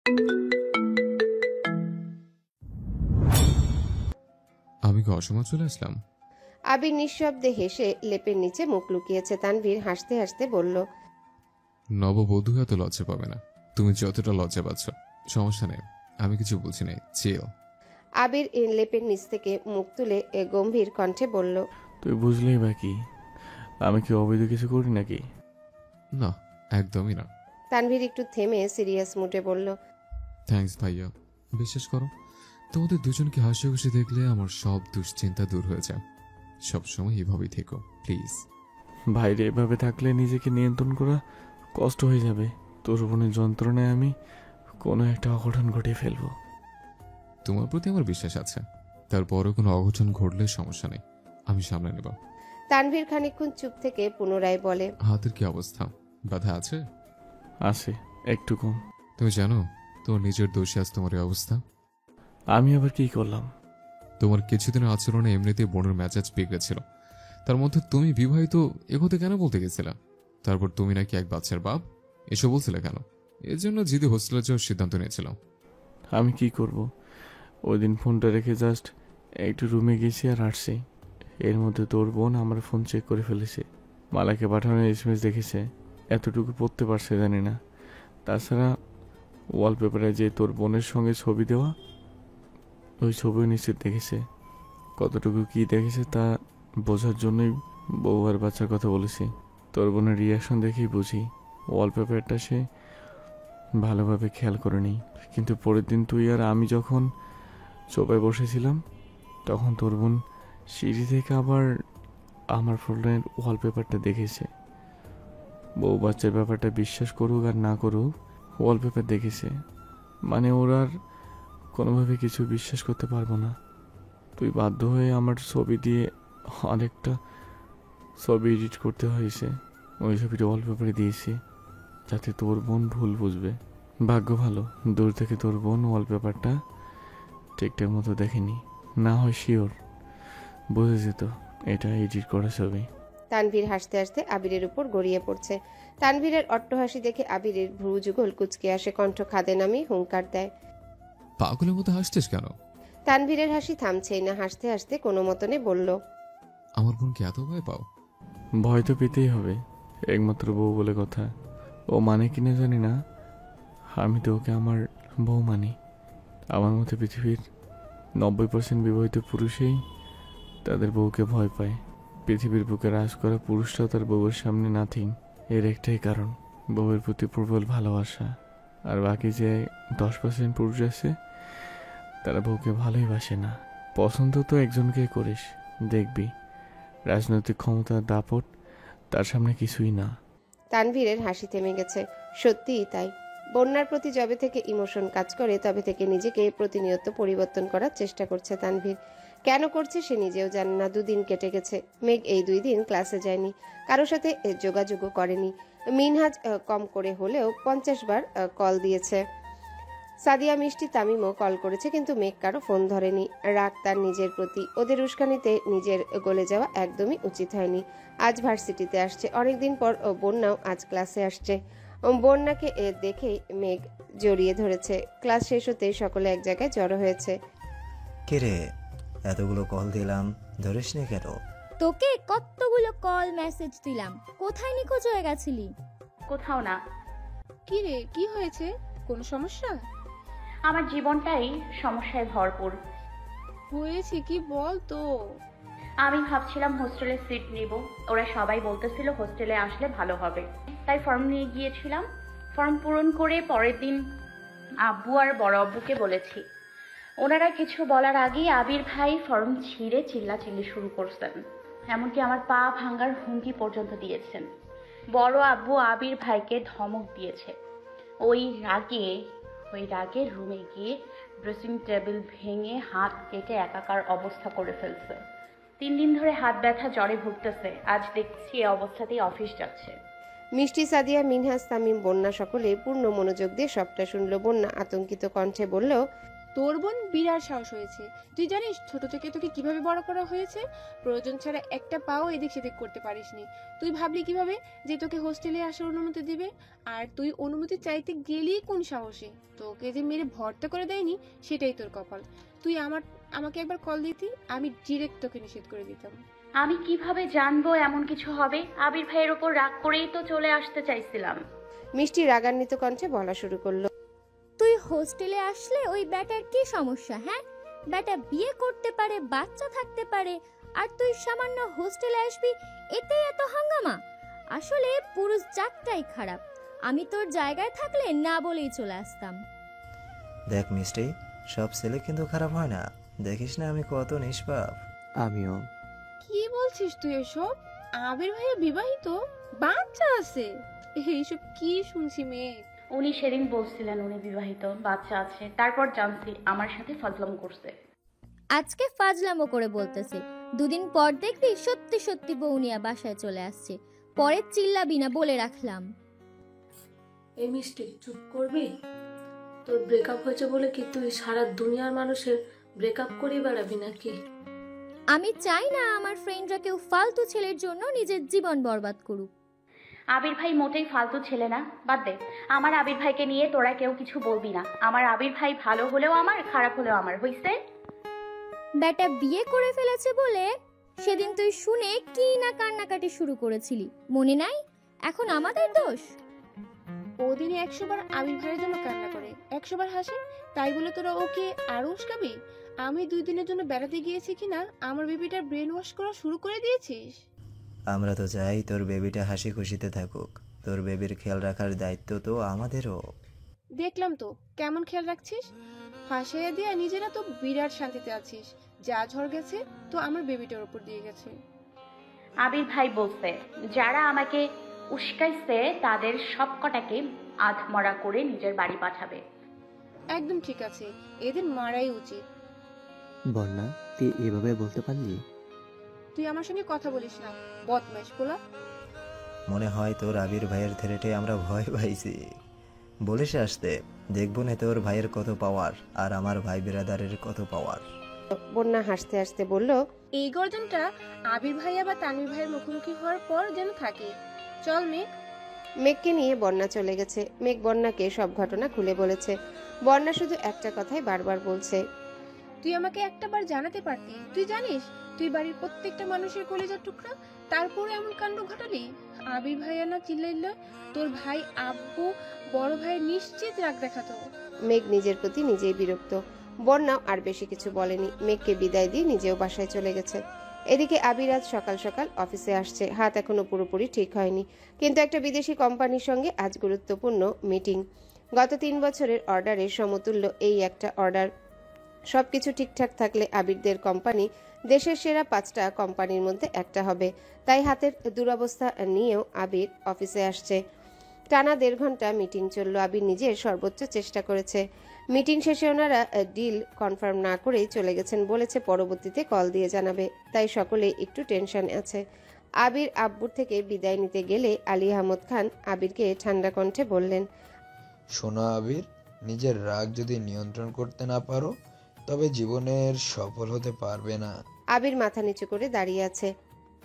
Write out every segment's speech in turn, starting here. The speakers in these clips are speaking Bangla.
আমি কি অসময় চলে আসলাম? আবির নিঃশব্দে হেসে লেপের নিচে মুখ লুকিয়েছে। তানভীর হাসতে হাসতে বলল, নববধূ এত লজ্জা পাবে না। তুমি যতটা লজ্জা পাচ্ছ। সমস্যা নেই, আমি কিছু বলছি না, চিল। আবির লেপের নিচ থেকে মুখ তুলে গম্ভীর কণ্ঠে বলল, তুই বুঝলেই বা কি? আমি কি অবৈধ কিছু করি নাকি? না, একদমই না। তানভীর একটু থেমে সিরিয়াস মুডে বলল, থ্যাঙ্কস ভাইয়া। বিশ্বাস করো, তোমাদের দুজনকে হাসি খুশি দেখলে আমার সব দুশ্চিন্তা দূর হয়ে যায়। সবসময় এভাবেই থেকো প্লিজ। বাইরে এভাবে থাকলে নিজেকে নিয়ন্ত্রণ করা কষ্ট হয়ে যাবে। তোর বোনের যন্ত্রণায় আমি কোনো একটা অঘটন ঘটিয়ে ফেলবো। তোমার প্রতি আমার বিশ্বাস আছে, তারপরও কোনো অঘটন ঘটলে সমস্যা নেই, আমি সামলে নেব। তানভীর খানিকক্ষণ চুপ থেকে পুনরায় বলে, হাতের কি অবস্থা? ব্যথা আছে? আছে, একটু কম। তুমি জানো তোমার নিজের দোষে আজ তোমার এই অবস্থা। আমি আবার কি করলাম? তোমার কিছুদিনের আচরণে এমনিতে বোনের মেজাজ বিগড়েছিল, তার মধ্যে তুমি বিবাহিত এগোতে কেন বলতে গেছিলা? তারপর তুমি নাকি এক বাচ্চার বাপ, এসব বলছিলে কেন? এর জন্য জিদি হোস্টেলে যাওয়ার সিদ্ধান্ত নিয়েছিলাম। আমি কি করব? ওই দিন ফোনটা রেখে জাস্ট একটু রুমে গেছি আর আসছি। এর মধ্যে তোর বোন আমার ফোন চেক করে ফেলেছে, মালাকে পাঠানো এসএমএস দেখেছে। এতটুকু পড়তে পারছে জানি না। তাছাড়া ওয়ালপেপারে যে তোর বোনের সঙ্গে ছবি দেওয়া, ওই ছবিও নিশ্চিত দেখেছে। কতটুকু কি দেখেছে তা বোঝার জন্যই বউ আর বাচ্চার কথা বলেছি। তোর বোনের রিয়াকশন দেখেই বুঝি ওয়ালপেপারটা সে ভালোভাবে খেয়াল করেনি। কিন্তু পরের দিন তুই আর আমি যখন সোফায় বসেছিলাম, তখন তোর বোন সিঁড়ি থেকে আবার আমার ফোনের ওয়ালপেপারটা দেখেছে। বউ বাচ্চার ব্যাপারটা বিশ্বাস করুক আর না করুক, ওয়ালপেপার দেখেছে মানে ওর আর কোনোভাবে কিছু বিশ্বাস করতে পারবো না। তুই বাধ্য হয়ে আমার ছবি দিয়ে অনেকটা ছবি এডিট করতে হয়েছে। ওই ছবিটা ওয়ালপেপারে দিয়েছি যাতে তোর বোন ভুল বুঝবে। ভাগ্য ভালো, দূর থেকে তোর বোন ওয়ালপেপারটা ঠিকঠাক মতো দেখেনি, না হয় শিওর বুঝে যেত এটা এডিট করা ছবি। তানভীর হাসতে হাসতে আবিরের উপর গড়িয়ে পড়ছে। তানভীরের অট্টহাসি দেখে আবিরের ভ্রু যুগল কুচকে আসে, কণ্ঠ খাদে নামিয়ে হুঙ্কার দেয়। পাগলের মতো হাসছিস কেন? তানভীরের হাসি থামছেই না, হাসতে হাসতে কোনো মতনে বলল, আমার বোনকে এত ভয় পাও? ভয় তো পেতেই হবে, একমাত্র বউ বলে কথা। ও মানে কিনা জানি না, আমি তো ওকে আমার বউ মানি। আমার মতে পৃথিবীর 90% বিবাহিত পুরুষই তাদের বউকে ভয় পায়। পৃথিবীর বুকে রাজ করা পুরুষরাও তার বউয়ের সামনে নাথিং। এর একটাই কারণ, বউয়ের প্রতি প্রবল ভালোবাসা। আর বাকি যে 10% পুরুষ আছে, তারা বউকে ভালোই বাসে না। পছন্দ তো একজনকেই করিস, দেখবি রাজনৈতিক ক্ষমতার দাপট তার সামনে কিছুই না। তানভীরের হাসি থেমে গেছে। সত্যিই তাই। বন্যার প্রতি যবে থেকে ইমোশন কাজ করে তবে থেকে নিজেকে প্রতিনিয়ত পরিবর্তন করার চেষ্টা করছে তানভীর। কেন করছে সে নিজেও জানে না। 2 দিন কেটে গেছে। মেঘ এই 2 দিন ক্লাসে যায়নি, কারোর সাথে যোগাযোগও করেনি। মিনহাজ কম করে হলেও 50 বার কল দিয়েছে। সাদিয়া, মিষ্টি, তামিমও কল করেছে, কিন্তু মেঘ কারো ফোন ধরেনি। রাগ তার নিজের প্রতি। ওদের উস্কানিতে নিজের গলে যাওয়া একদমই উচিত হয়নি। আজ ভার্সিটিতে আসছে, অনেকদিন পর বন্যাও আজ ক্লাসে আসছে। বন্যাকে দেখেই মেঘ জড়িয়ে ধরেছে। ক্লাস শেষ হতেই সকলে এক জায়গায় জড়ো হয়েছে। কিরে, এতগুলো কল দিলাম, ধরিসনি কেন? তোকে কতগুলো কল মেসেজ দিলাম, কোথায় নিখোঁজ হয়ে গেছিলি? কোথাও না। কি রে, কি হয়েছে? কোনো সমস্যা? আমার জীবনটাই সমস্যায় ভরপুর। হয়েছে কি বল তো। আমি ভাবছিলাম হোস্টেলে সিট নিব, ওরা সবাই বলতেছিল হোস্টেলে আসলে ভালো হবে, তাই ফর্ম নিয়ে গিয়েছিলাম। ফর্ম পূরণ করে পরের দিন আব্বু আর বড় আব্বুকে বলেছি। ওনারা কিছু বলার আগেই আবির ভাই ফর্ম ছিঁড়ে চিল্লাচিল্লি শুরু করছেন, এমনকি আমার পা ভাঙার হুমকি পর্যন্ত দিয়েছেন। বড় আব্বু আবির ভাইকে ধমক দিয়েছে। ওই রাগে রুমে গিয়ে ড্রেসিং টেবিল ভেঙে হাত কেটে একাকার অবস্থা করে ফেলছে। 3 দিন ধরে হাত ব্যথা জ্বরে ভুগতেছে, আজ দেখছি এই অবস্থাতেই অফিস যাচ্ছে। মিষ্টি, সাদিয়া, মিনহাজ, তামিম, বন্যা সকলে পূর্ণ মনোযোগ দিয়ে সবটা শুনল। বন্যা আতঙ্কিত কণ্ঠে বলল, তোর বোন বিরাট সাহস হয়েছে। তুই জানিস ছোট থেকে তোকে কিভাবে বড় করা হয়েছে? প্রয়োজন ছাড়া একটা পাও এদিক সেদিক করতে পারিসনি। তুই ভাবলি কিভাবে যে তোকে হোস্টেলে আসার অনুমতি দিবে? আর তুই অনুমতি চাইতে গেলেই কোন সাহসে তোকে যে মেরে ভর্তা করে দেয়নি সেটাই তোর কপাল। তুই আমাকে একবার কল দিতি, আমি ডিরেক্ট তোকে নিষেধ করে দিতাম। আমি কিভাবে জানবো এমন কিছু হবে? আবির ভাইয়ের ওপর রাগ করেই তো চলে আসতে চাইছিলাম। মিষ্টি রাগান্বিত কণ্ঠে বলা শুরু করলো। তুই হোস্টেলে আসলে ওই ব্যাটার কি সমস্যা? হ্যাঁ, ব্যাটা বিয়ে করতে পারে, বাচ্চা থাকতে পারে, আর তুই সামান্য হোস্টেলে আসবি, এতে এত হাঙ্গামা? আসলে পুরুষ জাতটাই খারাপ। আমি তোর জায়গায় থাকলে না বলেই চলে আসতাম। দেখ মিষ্টি, সব ছেলে কিন্তু খারাপ হয় না। দেখিস না আমি কত নিষ্পাপ। আমিও। কি বলছিস তুই এসব? আবির ভাইয়া বিবাহিত, বাচ্চা আছে, এইসব কি শুনছি মেয়ে? উনি সেদিন বলছিলেন উনি বিবাহিত, বাচ্চা আছে, তারপর জানছি আমার সাথে ফাজলাম করছে। আজকে ফাজলামো করে বলতেছে, দুদিন পর দেখবি সত্যি সত্যি বৌনিয়া বাসায় চলে আসছে। পরে চিল্লাবি না, বলে রাখলাম। এই মিষ্টি, চুপ করবি? তোর ব্রেকআপ হয়েছে বলে কি তুই সারা দুনিয়ার মানুষের ব্রেকআপ করে বেড়াবি নাকি? আমি চাই না আমার ফ্রেন্ডরা কেউ ফালতু ছেলের জন্য নিজের জীবন বরবাদ করুক। আবির ভাই মোটেই ফালতু ছেলে না, বাদ দে। আমার আবির ভাইকে নিয়ে তোরা কেউ কিছু বলবি না। আমার আবির ভাই ভালো হলেও আমার, খারাপ হলেও আমার, হইছে? ব্যাটা বিয়ে করে ফেলেছে বলে সেদিন তুই শুনে কি না কান্নাকাটি শুরু করেছিলি, মনে নাই? এখন আমাদের দোষ? ওদিনে 100 বার আবির ভাইয়ের জন্য কান্না করে, 100 বার হাসে, তাই বলে তোরা ওকে আরো উস্কাবি? আমি 2 দিনের জন্য বেড়াতে গিয়েছি কিনা আমার বেবিটার ব্রেন ওয়াশ করা শুরু করে দিয়েছিস? আমরা তো চাই তোর বেবিটা হাসি খুশিতে থাকুক। তোর বেবির খেয়াল রাখার দায়িত্ব তো আমাদেরও। দেখলাম তো কেমন খেয়াল রাখছিস। ফাঁসাইয়া দিয়া নিজেরা তো বিরাট শান্তিতে আছিস। যা ঝড় গেছে তো আমার বেবিটার উপর দিয়ে গেছে। আবির ভাই বলছে যারা আমাকে উস্কাইছে তাদের সবকটাকে আধমরা করে নিজের বাড়ি পাঠাবে। একদম ঠিক আছে, এদের মারাই উচিত। বন্যা, তুই এভাবে বলতে পারলি? তুই আমার সঙ্গে কথা বলিস না, বদমাইশ পোলা। মনে হয় তোর আবির ভাইয়ের থ্রেটে আমরা ভয় পাইছি। বলিস আসতে, দেখবো না তোর ভাইয়ের কত পাওয়ার আর আমার ভাই বিরাদারের কত পাওয়ার। বন্যা হাসতে হাসতে বলল, এই গর্জনটা আবির ভাইয়া বা তানভীর ভাইয়ের মুখোমুখি হওয়ার পর যেন থাকে। চল মেঘ। মেঘকে নিয়ে বন্যা চলে গেছে। মেঘ বন্যাকে সব ঘটনা খুলে বলেছে। বন্যা শুধু একটা কথাই বারবার বলছে, তুই আমাকে একটা বার জানাতে পারতি। তুই জানিস তুই বাড়ির প্রত্যেকটা মানুষের কলিজার টুকরা, তারপরে এমন কাণ্ড ঘটালি। আবির ভাইয়া না চিল্লাইলে তোর ভাই আব্বু বড় ভাই নিশ্চিত রাগ দেখাতো। মেঘ নিজের প্রতি নিজেই বিরক্ত। বন্যাও আর বেশি কিছু বলেনি। মেঘকে বিদায় দিয়ে নিজেও বাসায় চলে গেছে। এদিকে আবির আজ সকাল সকাল অফিসে আসছে। হাত এখনো পুরোপুরি ঠিক হয়নি, কিন্তু একটা বিদেশি কোম্পানির সঙ্গে আজ গুরুত্বপূর্ণ মিটিং। গত 3 বছরের অর্ডারের সমতুল্য এই একটা অর্ডার। সবকিছু ঠিকঠাক থাকলে আবিরদের কোম্পানি দেশের সেরা 5টা কোম্পানির মধ্যে একটা হবে। তাই হাতের দুরবস্থা নিয়েও আবির অফিসে আসছে। টানা 1.5 ঘন্টা মিটিং চলল। আবির নিজের সর্বোচ্চ চেষ্টা করেছে। মিটিং শেষে ওনারা ডিল কনফার্ম না করেই চলে গেছেন, বলেছে পরবর্তীতে কল দিয়ে জানাবে। তাই সকলেই একটু টেনশনে আছে। আবির আব্বুর থেকে বিদায় নিতে গেলে আলী আহমদ খান আবিরকে ঠান্ডা কণ্ঠে বললেন, শোনো আবির, নিজের রাগ যদি নিয়ন্ত্রণ করতে না পারো তবে জীবনের সফল হতে পারবে না। আবির মাথা নিচু করে দাঁড়িয়ে আছে।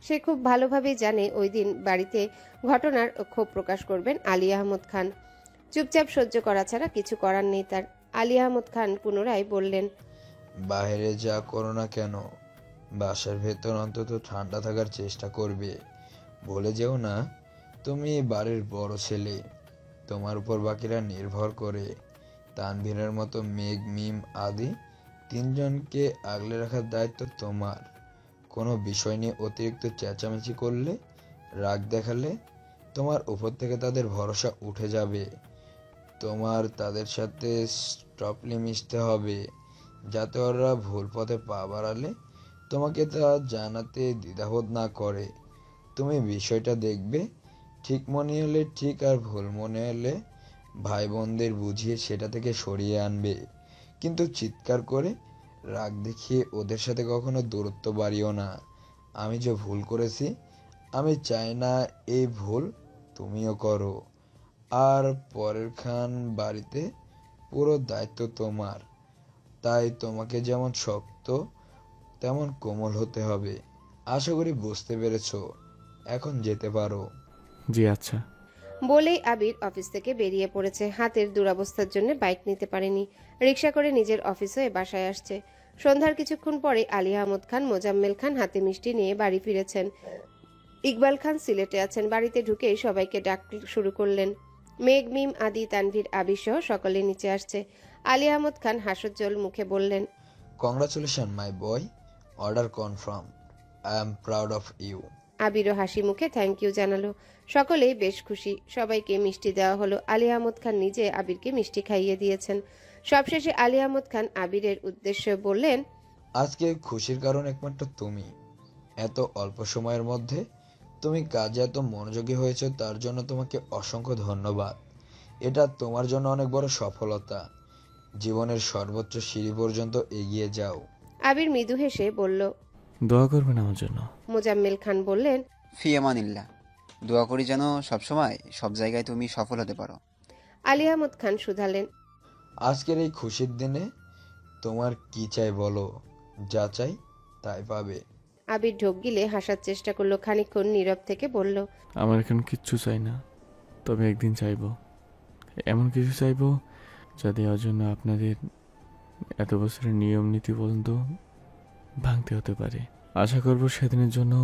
সে খুব ভালোভাবেই জানে ওই দিন বাড়িতে ঘটনার ক্ষোভ প্রকাশ করবেন আলী আহমদ খান। চুপচাপ সহ্য করা ছাড়া কিছু করার নেই তার। আলী আহমদ খান পুনরায় বললেন, বাইরে যা করো না কেন বাসার ভেতর অন্তত ঠান্ডা থাকার চেষ্টা করবে। বলে যেও না তুমি বাড়ির বড় ছেলে, তোমার উপর বাকিরা নির্ভর করে। তানভীরের মতো মেঘ, মিম আদি 3 জনকে আগলে রাখার দায়িত্ব তোমার। কোনো বিষয় নিয়ে অতিরিক্ত চেঁচামেচি করলে, রাগ দেখালে তোমার উপর থেকে তাদের ভরসা উঠে যাবে। তোমার তাদের সাথে স্টপলি মিশতে হবে, যাতে ওরা ভুল পথে পা বাড়ালে তোমাকে তা জানাতে দ্বিধাবোধ না করে। তুমি বিষয়টা দেখবে, ঠিক মনে হলে ঠিক আর ভুল মনে হলে ভাই বোনদের বুঝিয়ে সেটা থেকে সরিয়ে আনবে। কিন্তু চিৎকার করে রাগ দেখিয়ে ওদের সাথে কখনো দূরত্ব বাড়িও না। আমি যে ভুল করেছি, আমি চাই না এই ভুল তুমিও করো। আর পরের খান বাড়িতে পুরো দায়িত্ব তোমার। তাই তোমাকে যেমন শক্ত তেমন কোমল হতে হবে। আশা করি বুঝতে পেরেছো। এখন যেতে পারো। জি আচ্ছা। বলেই আবির অফিস থেকে বেরিয়ে পড়েছে। হাতের দুরবস্থার জন্য বাইক নিতে পারেনি, রিক্সা করে নিজের অফিস হয়ে বাসায় আসছে। সন্ধ্যার কিছুক্ষণ পরে আলী আহমদ খান, মোজাম্মেল খান হাতে মিষ্টি নিয়ে বাড়ি ফিরেছেন। ইকবাল খান সিলেটে আছেন। বাড়িতে ঢুকেই সবাইকে ডাক শুরু করলেন। মেঘ, মিম, আদি, তানভীর, আবির সহ সকলে নিচে আসছে। আলী আহমদ খান হাস্যোজ্জ্বল মুখে বললেন, congratulation my boy, order confirm. I am proud of you. আবিরও হাসি মুখে থ্যাংক ইউ জানালো। সকলেই বেশ খুশি। সবাইকে মিষ্টি দেওয়া হলো। আলী আহমদ খান নিজে আবিরকে মিষ্টি খাইয়ে দিয়েছেন। সবশেষে আলী আহমদ খান আবিরের উদ্দেশ্যে বললেন, আজকে খুশির কারণ একমাত্র তুমি। এত অল্প সময়ের মধ্যে তুমি কাজে এত মনোযোগী হয়েছো, তার জন্য তোমাকে অসংখ্য ধন্যবাদ। এটা তোমার জন্য অনেক বড় সফলতা। জীবনের সর্বোচ্চ সিঁড়ি পর্যন্ত এগিয়ে যাও। আবির মৃদু হেসে বলল। দোয়া করবেন আমার জন্য। মোজাম্মেল খান বললেন, ফি আমানিল্লাহ। দোয়া করি যেন সবসময় সব জায়গায় তুমি সফল হতে পারো। আলী আহমদ খান শুধালেন, আজকের এই খুশির দিনে তোমার কি চাই বলো, যা চাই তাই পাবে। আবির ঢোক গিলে হাসার চেষ্টা করলো। খানিকক্ষণ নীরব থেকে বলল, আমার এখন কিচ্ছু চাই না, তবে একদিন চাইবো, এমন কিছু চাইবো যা দেওয়ার জন্য আপনাদের এত বছরের নিয়ম নীতি পর্যন্ত ভাঙতে হতে পারে। আশা করব সেদিনের জন্য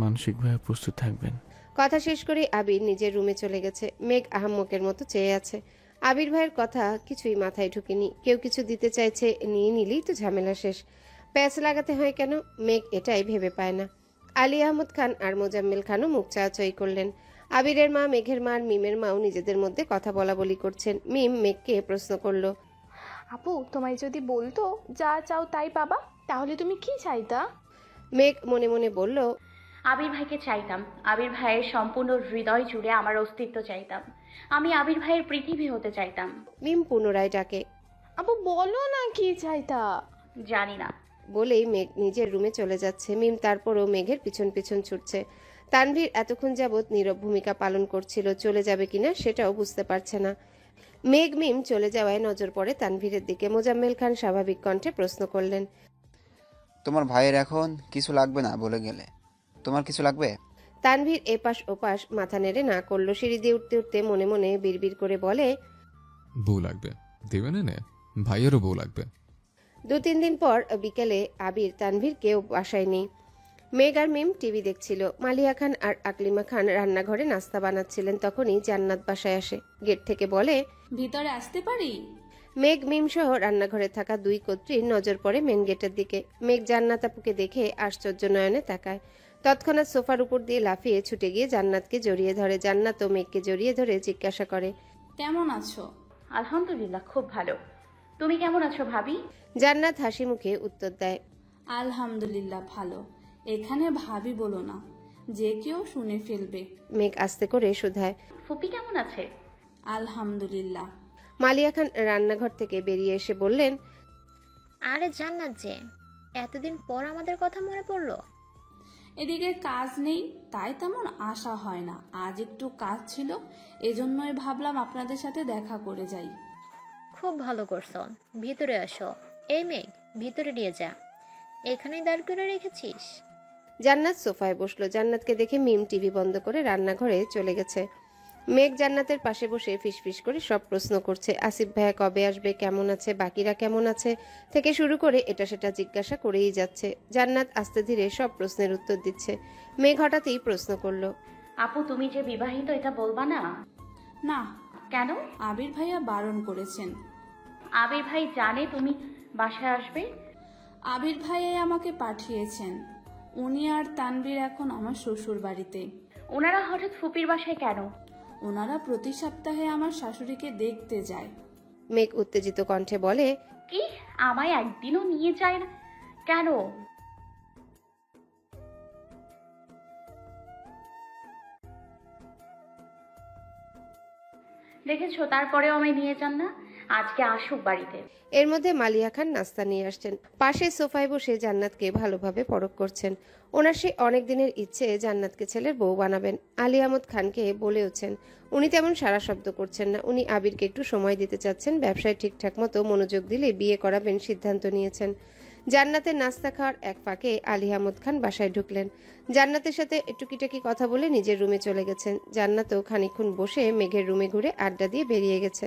মানসিকভাবে প্রস্তুত থাকবেন। কথা শেষ করে আবির নিজের রুমে চলে গেছে। মেঘ আহাম্মকের মতো চেয়ে আছে। আবির ভাইয়ের কথা কিছুই মাথায় ঢুকেনি। কেউ কিছু দিতে চাইছে, নিয়ে নিলেই তো ঝামেলা শেষ। প্যাচ লাগাতে হয় কেন? মেঘ এটাই ভেবে পায় না। আলী আহমদ খান আর মোজাম্মেল খানও মুখ চাওয়াচাই করলেন। আবিরের মা, মেঘের মা আর মিমের মাও নিজেদের মধ্যে কথা বলা বলি করছেন। মিম মেঘকে প্রশ্ন করলো, আপু, তোমায় যদি বলতো যা চাও তাই পাবা, তাহলে তুমি কি চাইতা? মেঘ মনে মনে বলল, আবির ভাইকে চাইতাম। আবির ভাইয়ের সম্পূর্ণ হৃদয় জুড়ে আমার অস্তিত্ব চাইতাম। আমি আবির ভাইয়ের পৃথিবী হতে চাইতাম। মিম পুনরায় ডাকে, আপু বলো না কি চাইতা। জানি না। বলেই মেঘ নিজের রুমে চলে যাচ্ছে। মিম তারপরও মেঘের পিছন পিছন ছুটছে। তানভীর এতক্ষণ যাবৎ নীরব ভূমিকা পালন করছিল। চলে যাবে কিনা সেটাও বুঝতে পারছে না। মেঘ মিম চলে যাওয়ায় নজর পড়ে তানভীরের দিকে। মোজাম্মেল খান স্বাভাবিক কণ্ঠে প্রশ্ন করলেন, তোমার ভাইয়ের এখন কিছু লাগবে না বলে গেলে, তোমার কিছু লাগবে? তানভীর এপাশ ওপাশ মাথা নেড়ে না করলো। সিঁড়ি দিয়ে উঠতে উঠতে মনে মনে বিড়বিড় করে বলে, বউ লাগবে, দেবে না নে, ভাইয়েরও বউ লাগবে। 2-3 দিন পর বিকেলে আবির, তানভীর কেউ বাসায় নেই। মেঘ আর মিম টিভি দেখছিল। মালিয়া খান আর আকলিমা খান রান্নাঘরে নাস্তা বানাচ্ছিলেন। তখনই জান্নাত বাসায় আসে। গেট থেকে বলে, ভিতরে আসতে পারি? মেঘ, মিম সহ রান্নাঘরে থাকা 2 কর্ত্রীর নজর পড়ে মেন গেটের দিকে। মেঘ জান্নাত আপুকে দেখে আশ্চর্য নয়নে তাকায়। তৎক্ষণাৎ সোফার উপর দিয়ে লাফিয়ে ছুটে গিয়ে জান্নাতকে জড়িয়ে ধরে। জান্নাত ও মেঘকে জড়িয়ে ধরে জিজ্ঞাসা করে, কেমন আছো? আলহামদুলিল্লাহ, খুব ভালো। তুমি কেমন আছো ভাবি? জান্নাত হাসি মুখে উত্তর দেয়, আলহামদুলিল্লাহ ভালো। এখানে ভাবি বলো না, যে কেউ শুনে ফেলবে। মেঘ আস্তে করে শুধায়, ফুপি কেমন আছে? আলহামদুলিল্লাহ। মালিয়া খান রান্নাঘর থেকে বেরিয়ে এসে বললেন, আরে জান্নাত যে, এতদিন পর আমাদের কথা মনে পড়লো। এদিকে কাজ নেই, তাই তেমন আসা হয় না। আজ একটু কাজ ছিল, এজন্যই ভাবলাম আপনাদের সাথে দেখা করে যাই। খুব ভালো করছো, ভিতরে আসো। এই মেঘ, ভিতরে নিয়ে যা, এখানেই দাঁড় করে রেখেছিস? জান্নাত সোফায় বসলো। জান্নাতকে দেখে মিম টিভি বন্ধ করে রান্নাঘরে চলে গেছে। মেঘ জান্নাতের পাশে বসে ফিসফিস করে সব প্রশ্ন করছে। আসিফ ভাইয়া কবে আসবে, কেমন আছে, বাকিরা কেমন আছে থেকে শুরু করে এটা সেটা জিজ্ঞাসা করেই যাচ্ছে। জান্নাত আস্তে ধীরে সব প্রশ্নের উত্তর দিচ্ছে। মেঘ হঠাৎই প্রশ্ন করলো, আপু তুমি যে বিবাহিত এটা বলবা না? না। কেন? আবির ভাইয়া বারণ করেছেন। আবির ভাই জানে তুমি বাসায় আসবে? আবির ভাইয়াই আমাকে পাঠিয়েছেন। উনি আর তানবীর এখন আমার শ্বশুর বাড়িতে। ওনারা হঠাৎ ফুপির বাসায় কেন? ওনারা প্রতি সপ্তাহে আমার শাশুড়িকে দেখতে যায়। মেঘ উত্তেজিত কণ্ঠে বলে, কি? আমায় একদিনও নিয়ে যায় না কেন? দেখেছো, তারপরেও আমায় নিয়ে যান না। আজকে আসুক বাড়িতে। এর মধ্যে মালিয়া খান নাস্তা নিয়ে আসছেন। পাশে সোফায় বসে জান্নাতকে ভালোভাবে পরখ করছেন। ওনার সেই অনেক দিনের ইচ্ছে জান্নাতকে ছেলের বউ বানাবেন। আলী আহমদ খানকে বলেওছেন। উনি তেমন সারা শব্দ করছেন না। উনি আবিরকে একটু সময় দিতে চাচ্ছেন। ব্যবসায় ঠিকঠাক মতো মনোযোগ দিলে বিয়ে করাবেন সিদ্ধান্ত নিয়েছেন। জান্নাতের নাস্তা খাওয়ার এক ফাঁকে আলী আহমদ খান বাসায় ঢুকলেন। জান্নাতের সাথে টুকিটাকি কথা বলে নিজের রুমে চলে গেছেন। জান্নাতও খানিকক্ষণ বসে মেঘের রুমে ঘুরে আড্ডা দিয়ে বেরিয়ে গেছে।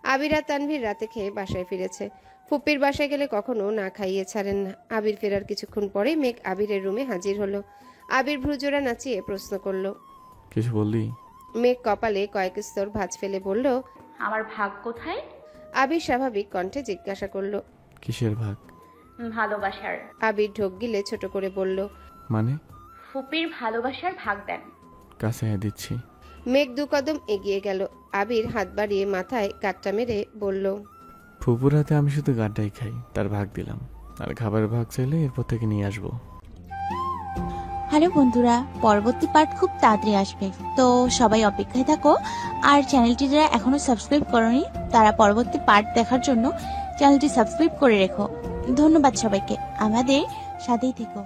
আবির আর তানভীর রাতে খেয়ে বাসায় ফিরেছে। ফুপ্পির বাসায় গেলে কখনো না খাইয়ে ছাড়েন না। আবির ফেরার কিছুক্ষণ পরেই মেঘ আবিরের রুমে হাজির হলো। আবির ভ্রুজোড়া নাচিয়ে প্রশ্ন করলো। কিছু বললি? মেঘ কপালে কয়েক স্তর ভাঁজ ফেলে বলল, আমার ভাগ কোথায়? আবির স্বাভাবিক কণ্ঠে জিজ্ঞাসা করলো, কিসের ভাগ? ভালোবাসার। আবির ঢোক গিলে ছোট করে বলল, মানে? ফুপির ভালোবাসার ভাগ দেন। কাছে দিচ্ছি। মেঘ 2 কদম এগিয়ে গেল। আবির হাত বাড়িয়ে মাথায় কাটটা মেরে বলল, ফুপুর হাতে আমি শুধু গাড্ডাই খাই, তার ভাগ দিলাম। আর খাবারের ভাগ চাইলে এরপর থেকে নিয়ে আসবো। হ্যালো বন্ধুরা, পরবর্তী পার্ট খুব তাড়াতাড়ি আসবে, তো সবাই অপেক্ষায় থাকো। আর চ্যানেলটি যারা এখনো সাবস্ক্রাইব করোনি তারা পরবর্তী পার্ট দেখার জন্য চ্যানেলটি সাবস্ক্রাইব করে রেখো। ধন্যবাদ সবাইকে, আমাদের সাথেই থেকো।